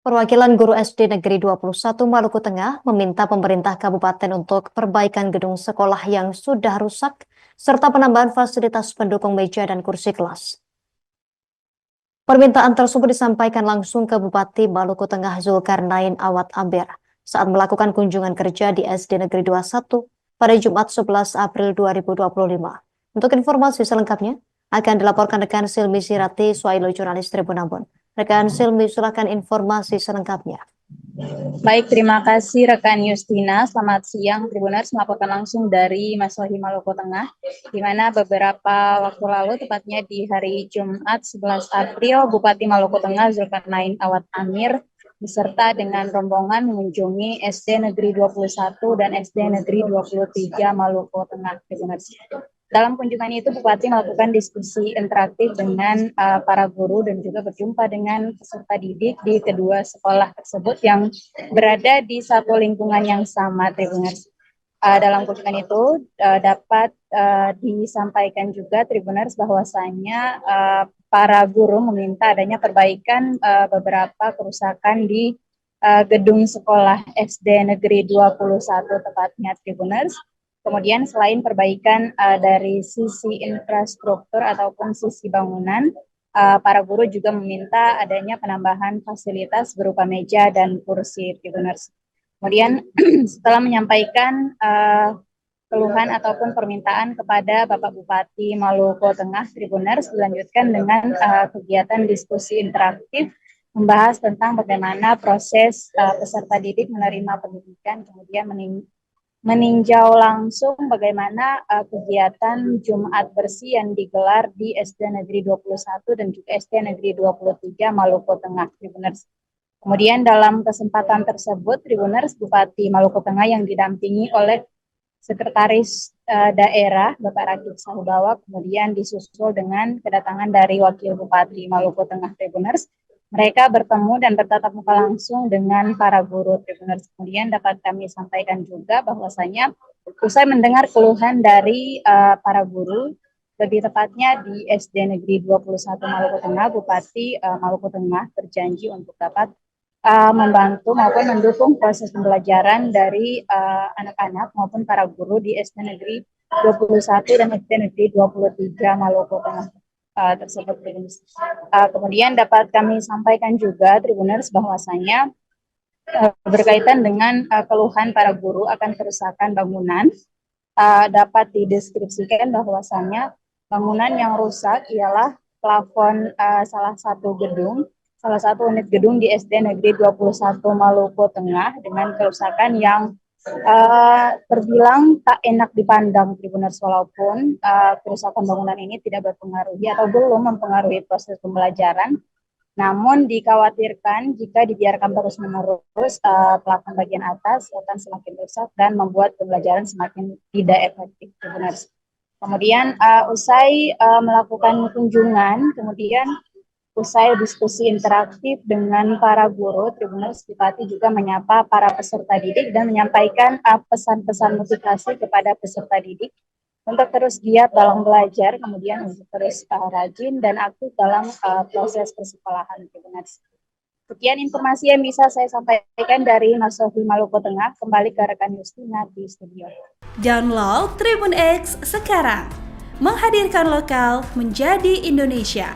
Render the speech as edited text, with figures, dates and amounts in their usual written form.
Perwakilan guru SD Negeri 21 Maluku Tengah meminta pemerintah kabupaten untuk perbaikan gedung sekolah yang sudah rusak serta penambahan fasilitas pendukung meja dan kursi kelas. Permintaan tersebut disampaikan langsung ke Bupati Maluku Tengah Zulkarnain Awad Amber saat melakukan kunjungan kerja di SD Negeri 21 pada Jumat 11 April 2025. Untuk informasi selengkapnya akan dilaporkan rekan Silmi Sirati Swailo jurnalis Tribun Ambon. Rekan Silmi, silakan informasi selengkapnya. Baik, terima kasih rekan Yustina. Selamat siang, Tribuners melaporkan langsung dari Masohi Maluku Tengah, di mana beberapa waktu lalu, tepatnya di hari Jumat 11 April, Bupati Maluku Tengah Zulkarnain Awad Amir beserta dengan rombongan mengunjungi SD Negeri 21 dan SD Negeri 23 Maluku Tengah, Tribuners. Dalam kunjungan itu, Bupati melakukan diskusi interaktif dengan para guru dan juga berjumpa dengan peserta didik di kedua sekolah tersebut yang berada di satu lingkungan yang sama, Tribuners. Dalam kunjungan itu dapat disampaikan juga, Tribuners, bahwasanya para guru meminta adanya perbaikan beberapa kerusakan di gedung sekolah SD Negeri 21 tepatnya, Tribuners. Kemudian selain perbaikan dari sisi infrastruktur ataupun sisi bangunan, para guru juga meminta adanya penambahan fasilitas berupa meja dan kursi, Tribuners. Kemudian setelah menyampaikan keluhan ataupun permintaan kepada Bapak Bupati Maluku Tengah, Tribuners, dilanjutkan dengan kegiatan diskusi interaktif membahas tentang bagaimana proses peserta didik menerima pendidikan, kemudian meninjau langsung bagaimana kegiatan Jumat Bersih yang digelar di SD Negeri 21 dan juga SD Negeri 23 Maluku Tengah, Tribuners. Kemudian dalam kesempatan tersebut, Tribuners, Bupati Maluku Tengah yang didampingi oleh Sekretaris Daerah Bapak Rakib Sahubawa, kemudian disusul dengan kedatangan dari Wakil Bupati Maluku Tengah, Tribuners. Mereka bertemu dan bertatap muka langsung dengan para guru, Tribuners. Kemudian dapat kami sampaikan juga bahwasanya usai mendengar keluhan dari para guru, lebih tepatnya di SD Negeri 21 Maluku Tengah, Bupati Maluku Tengah berjanji untuk dapat membantu maupun mendukung proses pembelajaran dari anak-anak maupun para guru di SD Negeri 21 dan SD Negeri 23 Maluku Tengah tersebut. Kemudian dapat kami sampaikan juga, Tribuners, bahwasanya berkaitan dengan keluhan para guru akan kerusakan bangunan, dapat dideskripsikan bahwasanya bangunan yang rusak ialah plafon salah satu unit gedung di SD Negeri 21 Maluku Tengah dengan kerusakan yang terbilang tak enak dipandang, Tribuners, walaupun kerusakan bangunan ini tidak berpengaruhi atau belum mempengaruhi proses pembelajaran, namun dikhawatirkan jika dibiarkan terus-menerus plafon bagian atas akan semakin rusak dan membuat pembelajaran semakin tidak efektif, Tribuners. Kemudian usai melakukan kunjungan, kemudian usai diskusi interaktif dengan para guru, Tribuners, Bupati juga menyapa para peserta didik dan menyampaikan pesan-pesan motivasi kepada peserta didik untuk terus giat dalam belajar, kemudian untuk terus rajin dan aktif dalam proses persekolahan, Tribuners. Sekian informasi yang bisa saya sampaikan dari Masohi Maluku Tengah. Kembali ke rekan Yustina di studio. Download Tribun X sekarang, menghadirkan lokal menjadi Indonesia.